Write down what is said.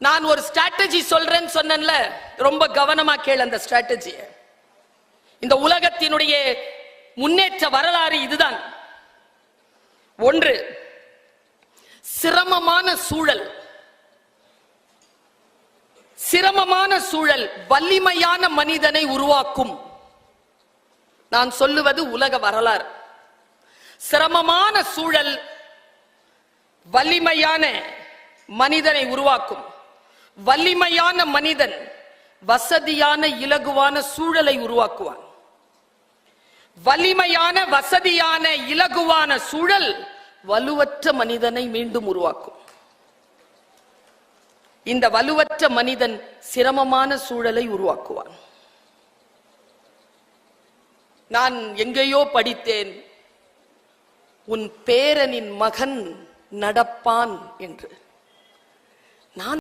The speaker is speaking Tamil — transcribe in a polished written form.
நான் ஒரு ஸ்ட்ராட்டஜி சொல்றேன்னு சொன்னேன்ல, ரொம்ப கவனமா கேள் அந்த ஸ்ட்ராட்டஜிய. இந்த உலகத்தினுடைய முன்னேற்ற வரலாறு இதுதான். ஒன்று, சிரமமான சூழல். சிரமமான சூழல் வலிமையான மனிதனை உருவாக்கும். நான் சொல்லுவது உலக வரலாறு. சிரமமான சூழல் வலிமையான மனிதனை உருவாக்கும். வலிமையான மனிதன் வசதியான இலகுவான சூழலை உருவாக்குவான். வலிமையான வசதியான இலகுவான சூழல் வலுவற்ற மனிதனை மீண்டும் உருவாக்கும். இந்த வலுவற்ற மனிதன் சிரமமான சூழலை உருவாக்குவான். நான் எங்கேயோ படித்தேன், உன் பேரனின் மகன் நடப்பான் என்று. நான்